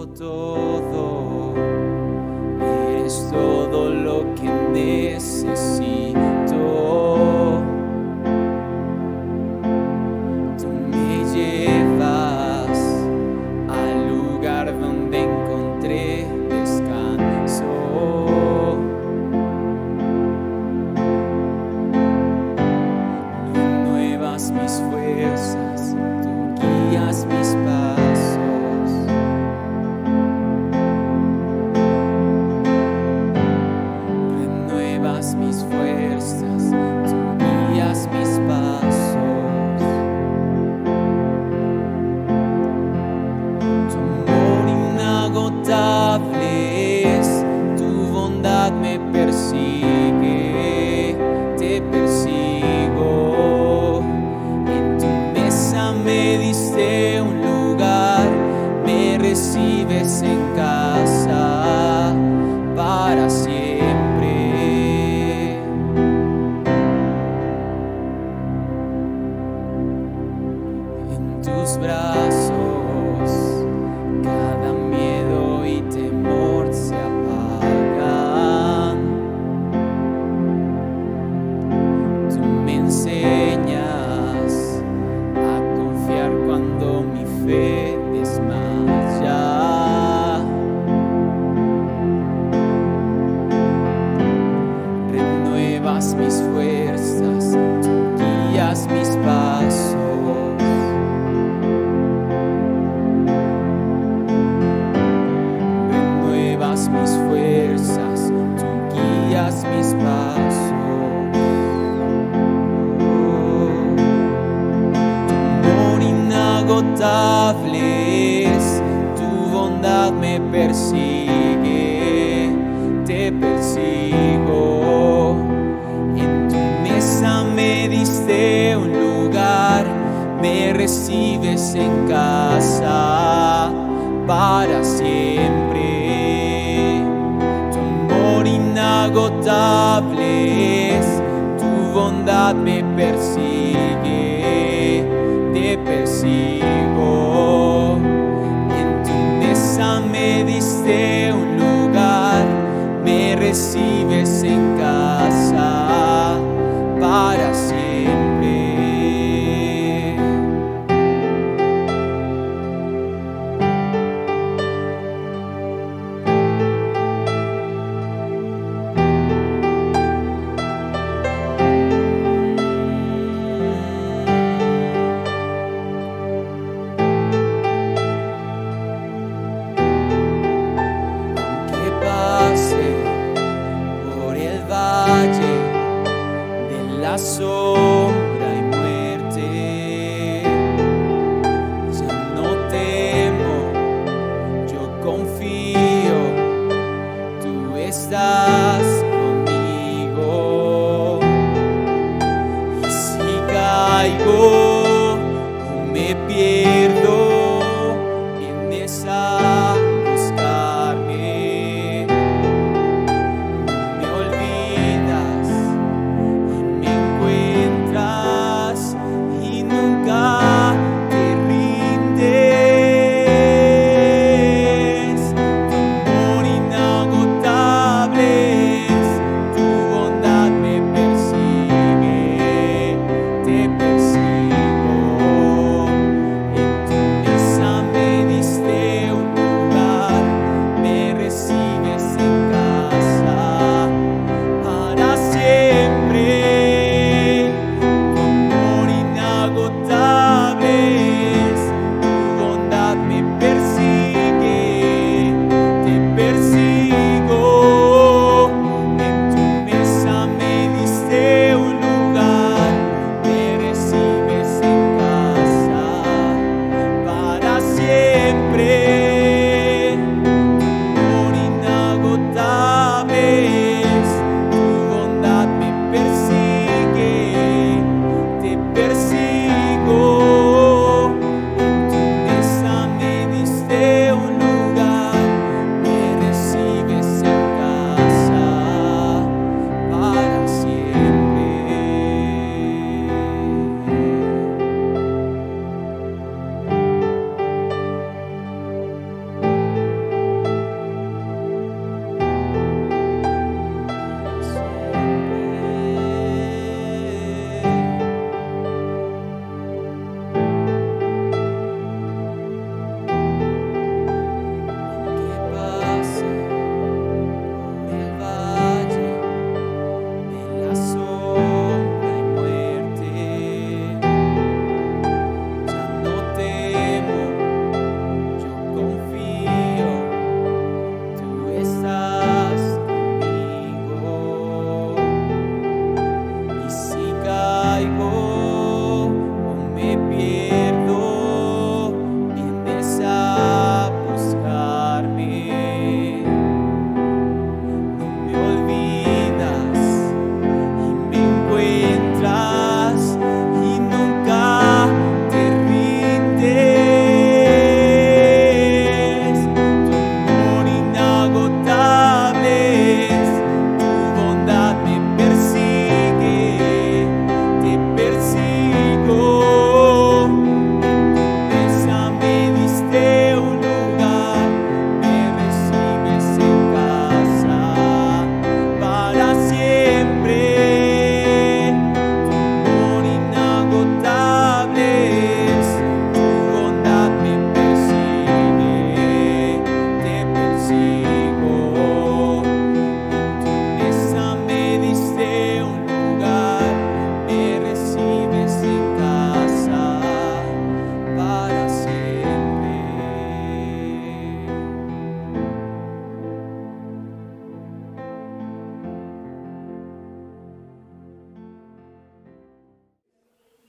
todo, eres todo lo que necesito. Tú me llevas al lugar donde encontré descanso. Renuevas mis fuerzas, tú guías mis pasos. Renuevas mis fuerzas, tú guías mis pasos. Tu amor inagotable es, tu bondad me persigue, te persigo. En tu mesa me diste un lugar, me recibes en casa para siempre. En tus brazos cada miedo y temor se apagan. Tú me enseñas a confiar cuando mi fe desmaya. Renuevas mis fuerzas, tú guías mis pasos. Renuevas mis fuerzas, tú guías mis pasos. Tu amor inagotable es, tu bondad me persigue, te persigo. En tu mesa me diste un lugar, me recibes en casa para siempre. Tu amor inagotable es, tu bondad me persigue, te persigo. En tu mesa me diste un lugar, me recibes en casa para siempre. Aunque pase por el valle de la sombra y muerte, ya no temo, yo confío, tú estás conmigo. Y si caigo o me pierdo, vienes a buscarme. Me olvidas y me encuentras y nunca te rindes. Tu amor inagotable es, tu bondad me persigue, te persigo.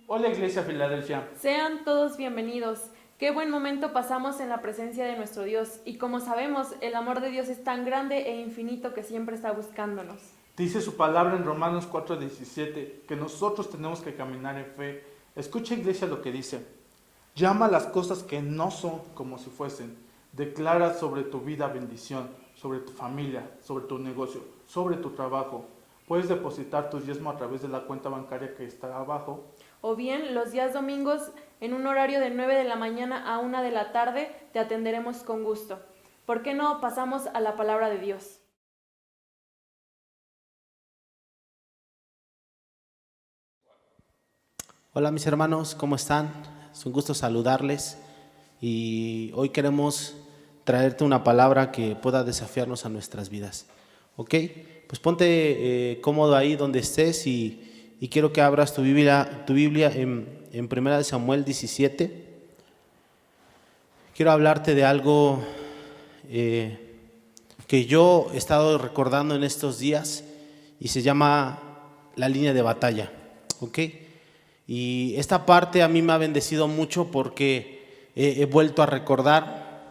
Hola Iglesia Filadelfia. Sean todos bienvenidos. Qué buen momento pasamos en la presencia de nuestro Dios y como sabemos, el amor de Dios es tan grande e infinito que siempre está buscándonos. Dice su palabra en Romanos 4:17 que nosotros tenemos que caminar en fe. Escucha Iglesia lo que dice. Llama las cosas que no son como si fuesen. Declara sobre tu vida bendición, sobre tu familia, sobre tu negocio, sobre tu trabajo. Puedes depositar tu diezmo a través de la cuenta bancaria que está abajo. O bien, los días domingos, en un horario de 9 de la mañana a 1 de la tarde, te atenderemos con gusto. ¿Por qué no pasamos a la palabra de Dios? Hola mis hermanos, ¿cómo están? Es un gusto saludarles y hoy queremos traerte una palabra que pueda desafiarnos a nuestras vidas. ¿Ok? Pues ponte cómodo ahí donde estés y quiero que abras tu Biblia en 1 Samuel 17. Quiero hablarte de algo que yo he estado recordando en estos días y se llama la línea de batalla. ¿Ok? Y esta parte a mí me ha bendecido mucho porque he vuelto a recordar.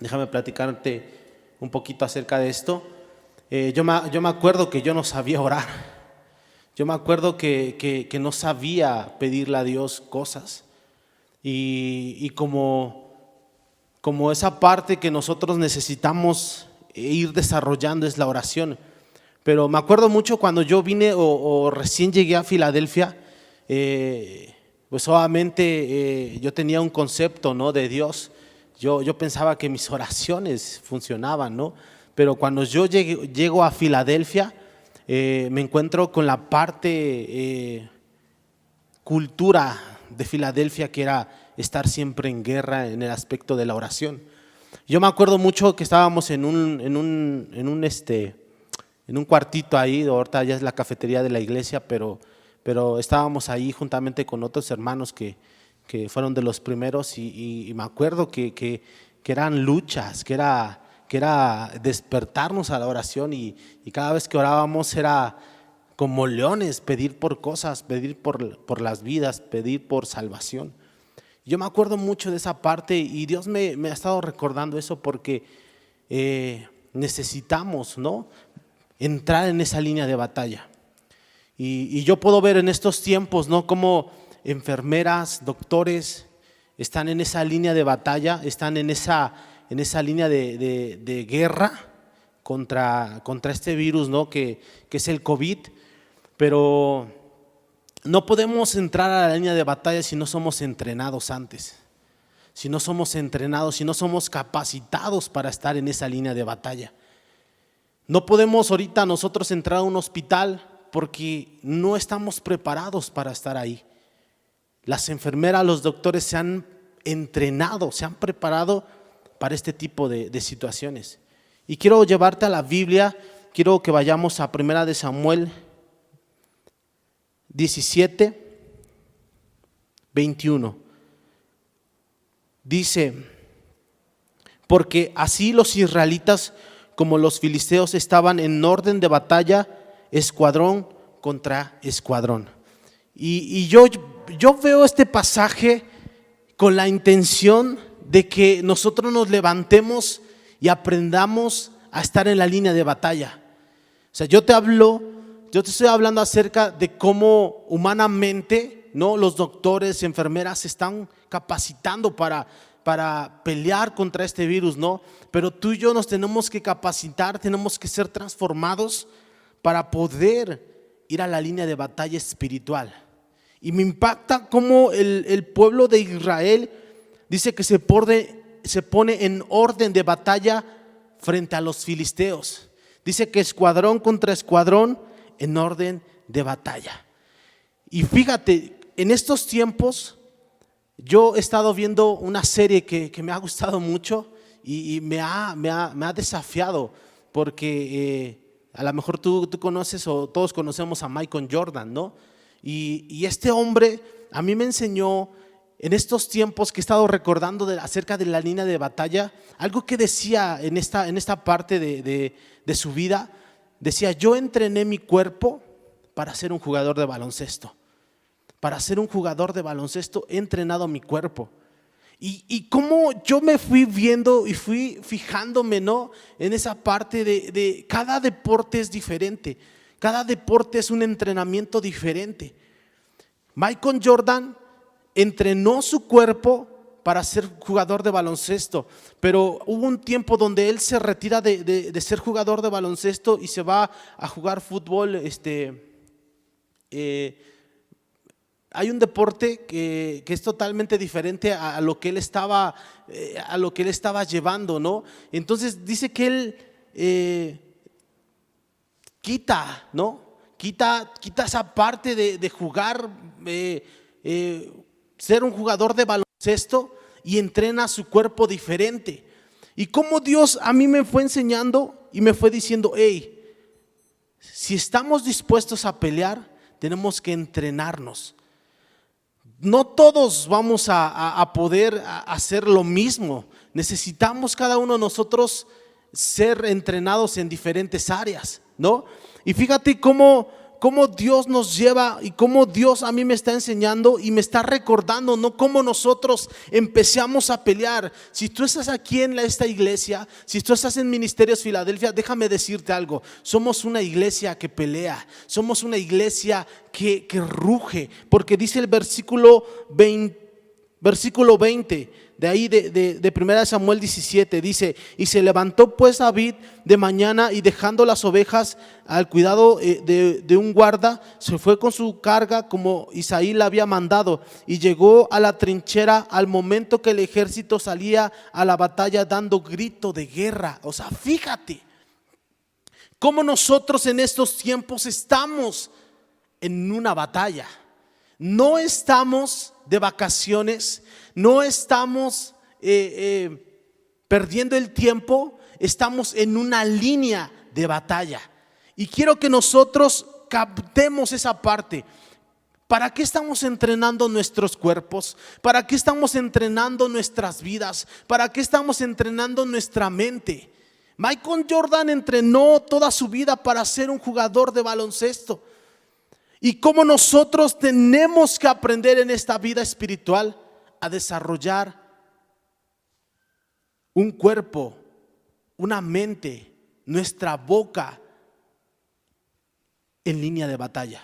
Déjame platicarte un poquito acerca de esto. Yo me acuerdo que yo no sabía orar. Yo me acuerdo que no sabía pedirle a Dios cosas. Y como esa parte que nosotros necesitamos ir desarrollando es la oración. Pero me acuerdo mucho cuando yo vine o recién llegué a Filadelfia. Pues obviamente yo tenía un concepto, ¿no?, de Dios. Yo pensaba que mis oraciones funcionaban, ¿no? Pero cuando yo llego a Filadelfia, me encuentro con la parte cultura de Filadelfia, que era estar siempre en guerra en el aspecto de la oración. Yo me acuerdo mucho que estábamos en un cuartito ahí, ahorita ya es la cafetería de la iglesia, pero estábamos ahí juntamente con otros hermanos que fueron de los primeros y me acuerdo que eran luchas, que era despertarnos a la oración y cada vez que orábamos era como leones, pedir por cosas, pedir por las vidas, pedir por salvación. Yo me acuerdo mucho de esa parte y Dios me ha estado recordando eso porque necesitamos, ¿no?, entrar en esa línea de batalla. Y yo puedo ver en estos tiempos, ¿no?, cómo enfermeras, doctores están en esa línea de batalla, están en esa línea de guerra contra este virus, ¿no?, que es el COVID. Pero no podemos entrar a la línea de batalla si no somos entrenados antes, si no somos entrenados, si no somos capacitados para estar en esa línea de batalla. No podemos ahorita nosotros entrar a un hospital porque no estamos preparados para estar ahí. Las enfermeras, los doctores se han entrenado, se han preparado para este tipo de situaciones. Y quiero llevarte a la Biblia, quiero que vayamos a 1 Samuel 17, 21. Dice: porque así los israelitas como los filisteos estaban en orden de batalla, escuadrón contra escuadrón. Y yo veo este pasaje con la intención de que nosotros nos levantemos y aprendamos a estar en la línea de batalla. O sea, yo te estoy hablando acerca de cómo humanamente, ¿no?, los doctores, enfermeras se están capacitando para pelear contra este virus, ¿no? Pero tú y yo nos tenemos que capacitar, tenemos que ser transformados para poder ir a la línea de batalla espiritual. Y me impacta cómo el pueblo de Israel dice que se pone en orden de batalla frente a los filisteos. Dice que escuadrón contra escuadrón en orden de batalla. Y fíjate, en estos tiempos yo he estado viendo una serie que me ha gustado mucho y me ha desafiado porque a lo mejor tú conoces o todos conocemos a Michael Jordan, ¿no? Y este hombre a mí me enseñó en estos tiempos que he estado recordando acerca de la línea de batalla, algo que decía en esta parte de su vida. Decía: yo entrené mi cuerpo para ser un jugador de baloncesto, para ser un jugador de baloncesto he entrenado mi cuerpo. Y cómo yo me fui viendo y fui fijándome, ¿no?, en esa parte de cada deporte es diferente. Cada deporte es un entrenamiento diferente. Michael Jordan entrenó su cuerpo para ser jugador de baloncesto, pero hubo un tiempo donde él se retira de ser jugador de baloncesto y se va a jugar fútbol. Hay un deporte que es totalmente diferente a lo que él estaba llevando, ¿no? Entonces dice que él quita esa parte de jugar, ser un jugador de baloncesto, y entrena su cuerpo diferente. Y como Dios a mí me fue enseñando y me fue diciendo: hey, si estamos dispuestos a pelear, tenemos que entrenarnos. No todos vamos a poder hacer lo mismo. Necesitamos cada uno de nosotros ser entrenados en diferentes áreas, ¿no? Y fíjate cómo Dios nos lleva y cómo Dios a mí me está enseñando y me está recordando, ¿no?, cómo nosotros empezamos a pelear. Si tú estás aquí en esta iglesia, si tú estás en Ministerios Filadelfia, déjame decirte algo: somos una iglesia que pelea, somos una iglesia que ruge, porque dice el versículo 20 de ahí de 1 Samuel 17, dice: y se levantó pues David de mañana, y dejando las ovejas al cuidado de un guarda, se fue con su carga como Isaí le había mandado, y llegó a la trinchera al momento que el ejército salía a la batalla dando grito de guerra. O sea, fíjate cómo nosotros en estos tiempos estamos en una batalla. No estamos de vacaciones, no estamos perdiendo el tiempo, estamos en una línea de batalla. Y quiero que nosotros captemos esa parte. ¿Para qué estamos entrenando nuestros cuerpos? ¿Para qué estamos entrenando nuestras vidas? ¿Para qué estamos entrenando nuestra mente? Michael Jordan entrenó toda su vida para ser un jugador de baloncesto. Y cómo nosotros tenemos que aprender en esta vida espiritual a desarrollar un cuerpo, una mente, nuestra boca en línea de batalla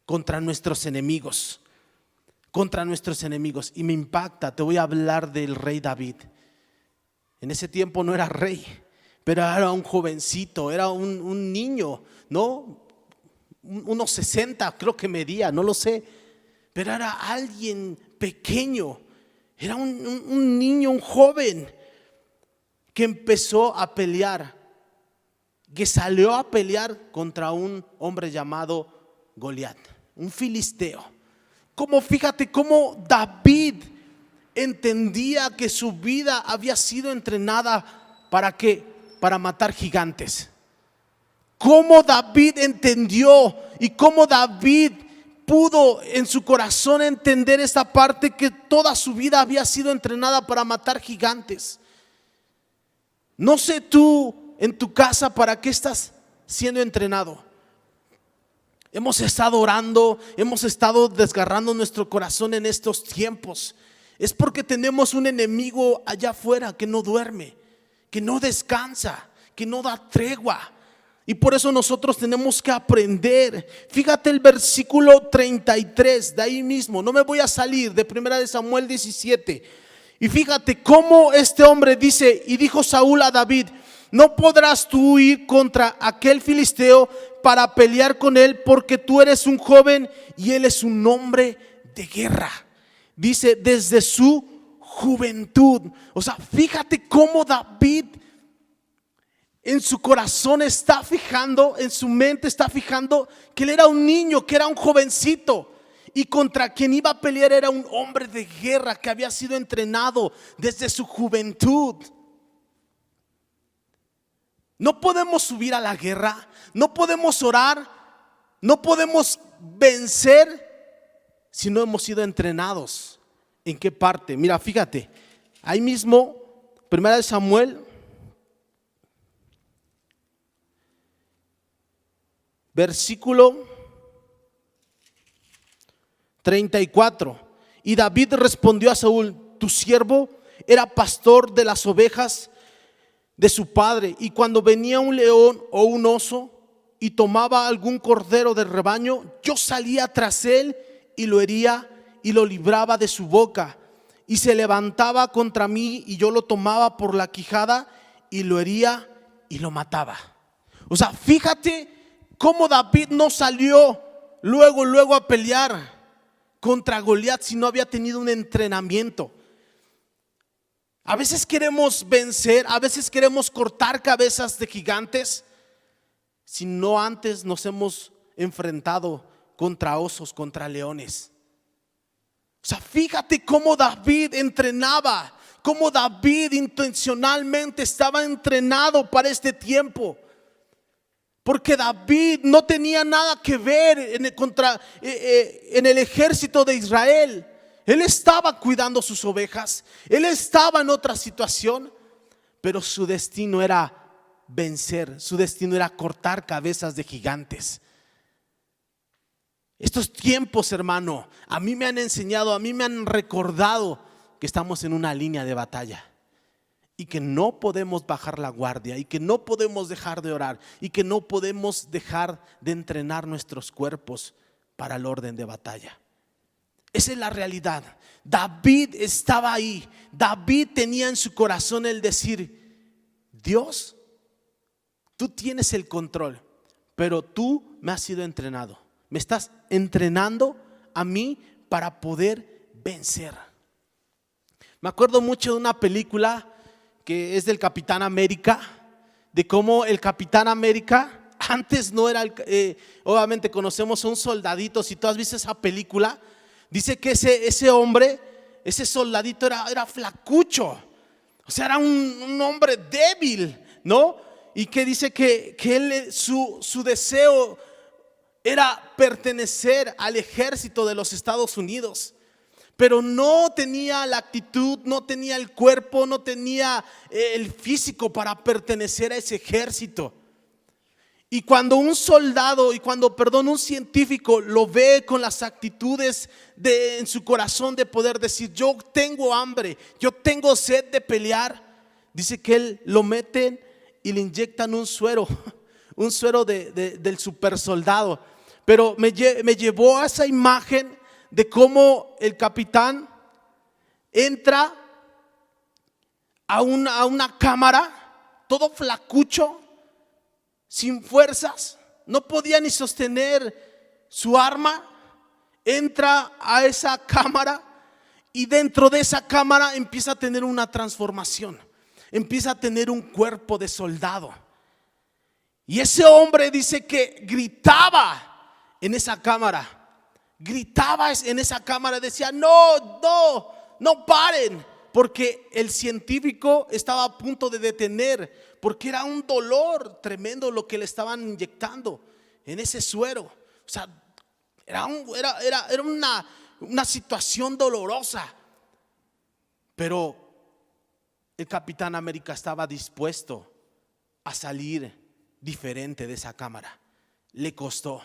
contra nuestros enemigos. Y me impacta, te voy a hablar del rey David. En ese tiempo no era rey, pero era un jovencito, era un niño, ¿no? Unos 60 creo que medía, no lo sé, pero era alguien pequeño, era un niño, un joven que empezó a pelear, que salió a pelear contra un hombre llamado Goliat, un filisteo. Fíjate cómo David entendía que su vida había sido entrenada ¿para qué? Para matar gigantes. Cómo David entendió y cómo David pudo en su corazón entender esta parte, que toda su vida había sido entrenada para matar gigantes. No sé tú en tu casa para qué estás siendo entrenado. Hemos estado orando, hemos estado desgarrando nuestro corazón en estos tiempos. Es porque tenemos un enemigo allá afuera que no duerme, que no descansa, que no da tregua. Y por eso nosotros tenemos que aprender. Fíjate el versículo 33 de ahí mismo. No me voy a salir de 1 Samuel 17. Y fíjate cómo este hombre dice: y dijo Saúl a David: no podrás tú ir contra aquel filisteo para pelear con él, porque tú eres un joven y él es un hombre de guerra. Dice desde su juventud. O sea, fíjate cómo David en su corazón está fijando, en su mente está fijando que él era un niño, que era un jovencito, y contra quien iba a pelear era un hombre de guerra que había sido entrenado desde su juventud. No podemos subir a la guerra, no podemos orar, no podemos vencer si no hemos sido entrenados. ¿En qué parte? Mira, fíjate, ahí mismo, 1 Samuel versículo 34. Y David respondió a Saúl: tu siervo era pastor de las ovejas de su padre, y cuando venía un león o un oso y tomaba algún cordero del rebaño, yo salía tras él y lo hería y lo libraba de su boca. Y se levantaba contra mí y yo lo tomaba por la quijada y lo hería y lo mataba. O sea, fíjate cómo David no salió luego a pelear contra Goliat si no había tenido un entrenamiento. A veces queremos vencer, a veces queremos cortar cabezas de gigantes si no antes nos hemos enfrentado contra osos, contra leones. O sea, fíjate cómo David entrenaba, cómo David intencionalmente estaba entrenado para este tiempo. Porque David no tenía nada que ver en el ejército de Israel. Él estaba cuidando sus ovejas, él estaba en otra situación, pero su destino era vencer, su destino era cortar cabezas de gigantes. Estos tiempos, hermano, a mí me han enseñado, a mí me han recordado que estamos en una línea de batalla y que no podemos bajar la guardia y que no podemos dejar de orar y que no podemos dejar de entrenar nuestros cuerpos para el orden de batalla. Esa es la realidad. David estaba ahí. David tenía en su corazón el decir: Dios, tú tienes el control, pero tú me has sido entrenado. Me estás entrenando a mí para poder vencer. Me acuerdo mucho de una película que es del Capitán América, de cómo el Capitán América antes no era, obviamente conocemos a un soldadito. Si tú has visto esa película, dice que ese hombre, ese soldadito era flacucho, o sea, era un hombre débil, ¿no? Y que dice que él, su deseo era pertenecer al ejército de los Estados Unidos, pero no tenía la actitud, no tenía el cuerpo, no tenía el físico para pertenecer a ese ejército. Y cuando un científico lo ve con las actitudes en su corazón de poder decir: yo tengo hambre, yo tengo sed de pelear, dice que él lo meten y le inyectan un suero del super soldado. Pero me llevó a esa imagen de cómo el capitán entra a una cámara todo flacucho, sin fuerzas, no podía ni sostener su arma. Entra a esa cámara y dentro de esa cámara empieza a tener una transformación, empieza a tener un cuerpo de soldado. Y ese hombre dice que gritaba en esa cámara, decía: no paren, porque el científico estaba a punto de detener, porque era un dolor tremendo lo que le estaban inyectando en ese suero. O sea, era una situación dolorosa. Pero el Capitán América estaba dispuesto a salir diferente de esa cámara. Le costó.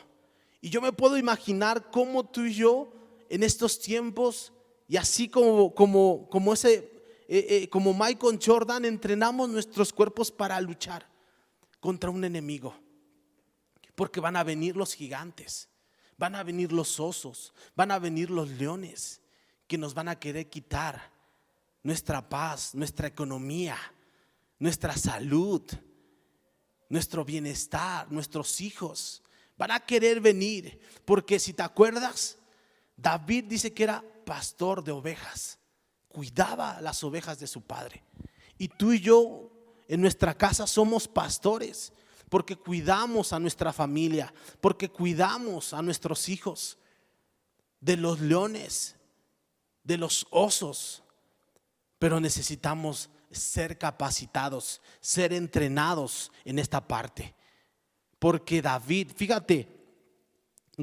Y yo me puedo imaginar cómo tú y yo en estos tiempos, y así como Michael Jordan, entrenamos nuestros cuerpos para luchar contra un enemigo. Porque van a venir los gigantes, van a venir los osos, van a venir los leones que nos van a querer quitar nuestra paz, nuestra economía, nuestra salud, nuestro bienestar, nuestros hijos. Van a querer venir, porque si te acuerdas, David dice que era pastor de ovejas, cuidaba las ovejas de su padre. Y tú y yo en nuestra casa somos pastores, porque cuidamos a nuestra familia, porque cuidamos a nuestros hijos de los leones, de los osos. Pero necesitamos ser capacitados, ser entrenados en esta parte. Porque David, fíjate,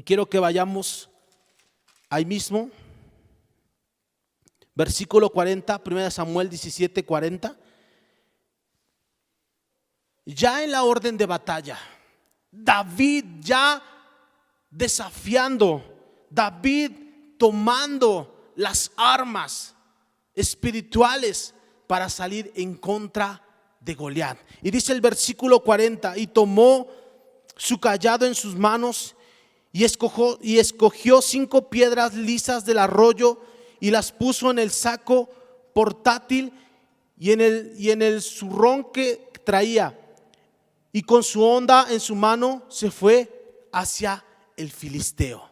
quiero que vayamos ahí mismo, versículo 40, 1 Samuel 17, 40. Ya en la orden de batalla, David ya desafiando, David tomando las armas espirituales para salir en contra de Goliat. Y dice el versículo 40: y tomó su cayado en sus manos y escogió 5 piedras lisas del arroyo y las puso en el saco portátil y en el zurrón que traía, y con su honda en su mano se fue hacia el filisteo. O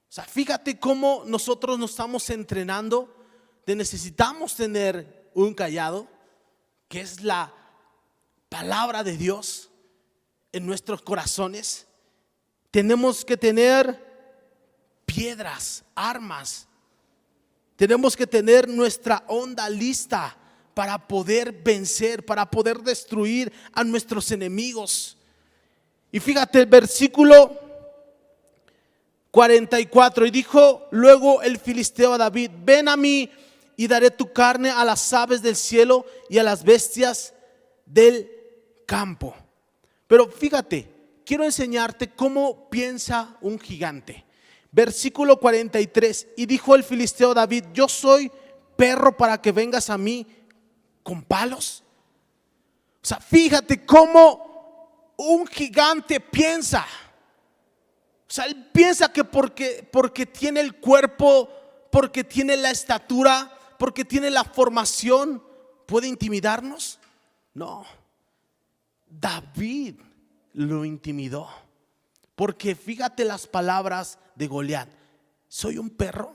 sea, fíjate cómo nosotros nos estamos entrenando. Necesitamos tener un cayado, que es la palabra de Dios, en nuestros corazones. Tenemos que tener piedras, armas. Tenemos que tener nuestra honda lista para poder vencer, para poder destruir a nuestros enemigos. Y fíjate el versículo 44: y dijo luego el filisteo a David: ven a mí y daré tu carne a las aves del cielo y a las bestias del campo. Pero fíjate, quiero enseñarte cómo piensa un gigante. Versículo 43: y dijo el filisteo a David: yo soy perro para que vengas a mí con palos. O sea, fíjate cómo un gigante piensa. O sea, él piensa que porque tiene el cuerpo, porque tiene la estatura, porque tiene la formación, puede intimidarnos. No, David lo intimidó, porque fíjate las palabras de Goliat: soy un perro,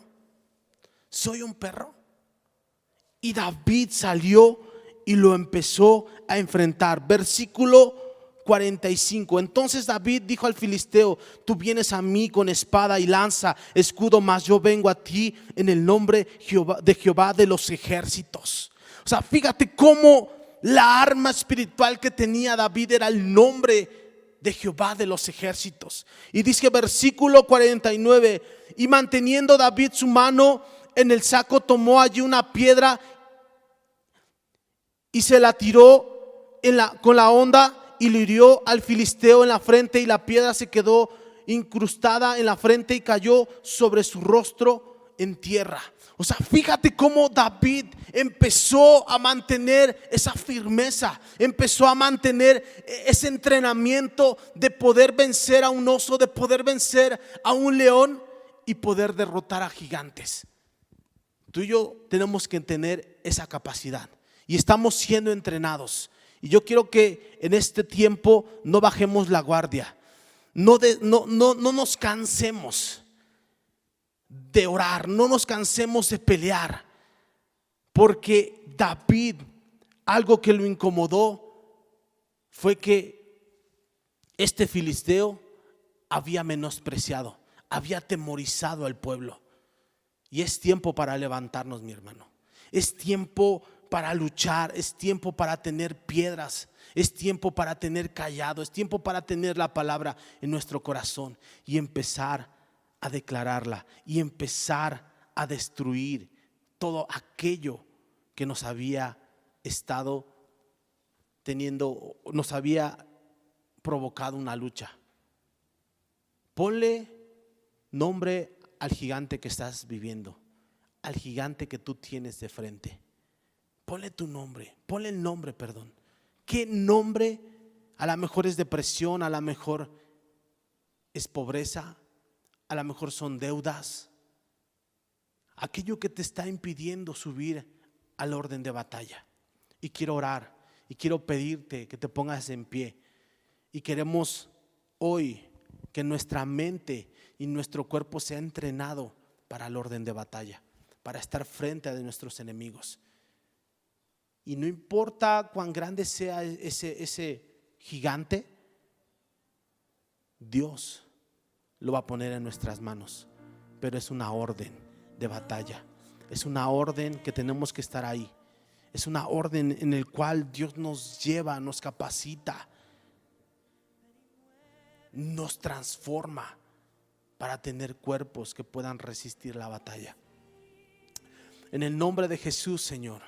soy un perro. Y David salió y lo empezó a enfrentar. Versículo 45: entonces David dijo al filisteo: tú vienes a mí con espada y lanza, escudo, mas yo vengo a ti en el nombre de Jehová de los ejércitos. O sea, fíjate cómo la arma espiritual que tenía David era el nombre de Jehová de los ejércitos. Y dice versículo 49: y manteniendo David su mano en el saco, tomó allí una piedra y se la tiró con la honda y le hirió al filisteo en la frente, y la piedra se quedó incrustada en la frente y cayó sobre su rostro en tierra. O sea, fíjate cómo David empezó a mantener esa firmeza, empezó a mantener ese entrenamiento de poder vencer a un oso, de poder vencer a un león y poder derrotar a gigantes. Tú y yo tenemos que tener esa capacidad y estamos siendo entrenados. Y yo quiero que en este tiempo no bajemos la guardia, no nos cansemos de orar, no nos cansemos de pelear, porque David, algo que lo incomodó fue que este filisteo había menospreciado, había atemorizado al pueblo. Y es tiempo para levantarnos, mi hermano. Es tiempo para luchar, es tiempo para tener piedras, es tiempo para tener callado, es tiempo para tener la palabra en nuestro corazón y empezar a declararla y empezar a destruir todo aquello que nos había estado teniendo, nos había provocado una lucha. Ponle nombre al gigante que estás viviendo, al gigante que tú tienes de frente. Ponle tu nombre, ponle el nombre, perdón. ¿Qué nombre? A lo mejor es depresión, a lo mejor es pobreza, a lo mejor son deudas. Aquello que te está impidiendo subir al orden de batalla. Y quiero orar y quiero pedirte que te pongas en pie. Y queremos hoy que nuestra mente y nuestro cuerpo sea entrenado para el orden de batalla, para estar frente a nuestros enemigos. Y no importa cuán grande sea ese gigante, Dios lo va a poner en nuestras manos. Pero es una orden de batalla, es una orden que tenemos que estar ahí. Es una orden en el cual Dios nos lleva, nos capacita, nos transforma para tener cuerpos que puedan resistir la batalla. En el nombre de Jesús, Señor,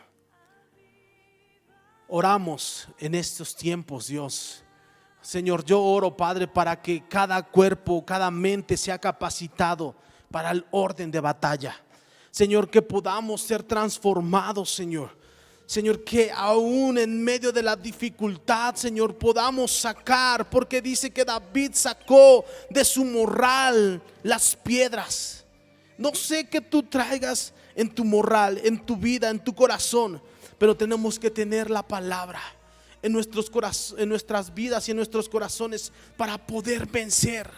oramos en estos tiempos, Dios. Señor, yo oro, Padre, para que cada cuerpo, cada mente sea capacitado para el orden de batalla. Señor, que podamos ser transformados, Señor. Señor, que aún en medio de la dificultad, Señor, podamos sacar, porque dice que David sacó de su morral las piedras. No sé qué tú traigas en tu morral, en tu vida, en tu corazón, pero tenemos que tener la palabra en nuestras vidas y en nuestros corazones para poder vencer.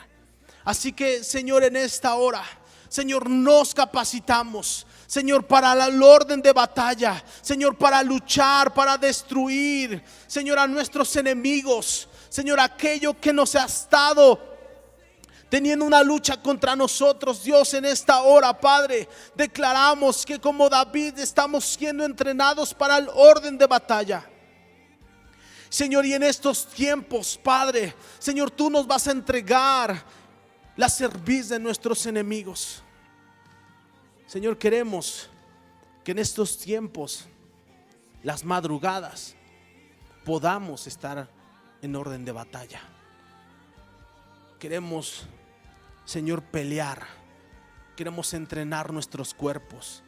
Así que, Señor, en esta hora, Señor, nos capacitamos, Señor, para el orden de batalla, Señor, para luchar, para destruir, Señor, a nuestros enemigos, Señor, aquello que nos ha estado teniendo una lucha contra nosotros. Dios, en esta hora, Padre, declaramos que como David estamos siendo entrenados para el orden de batalla. Señor, y en estos tiempos, Padre, Señor, tú nos vas a entregar la cerviz de nuestros enemigos. Señor, queremos que en estos tiempos, las madrugadas, podamos estar en orden de batalla. Queremos, Señor, pelear. Queremos entrenar nuestros cuerpos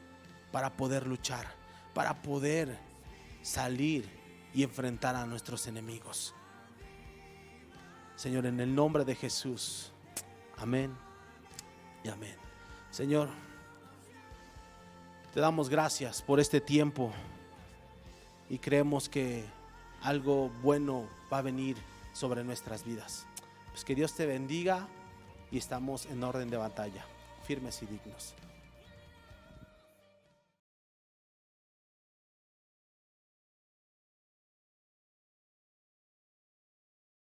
para poder luchar, para poder salir y enfrentar a nuestros enemigos. Señor, en el nombre de Jesús. Amén y amén. Señor, te damos gracias por este tiempo y creemos que algo bueno va a venir sobre nuestras vidas. Pues que Dios te bendiga y estamos en orden de batalla, firmes y dignos.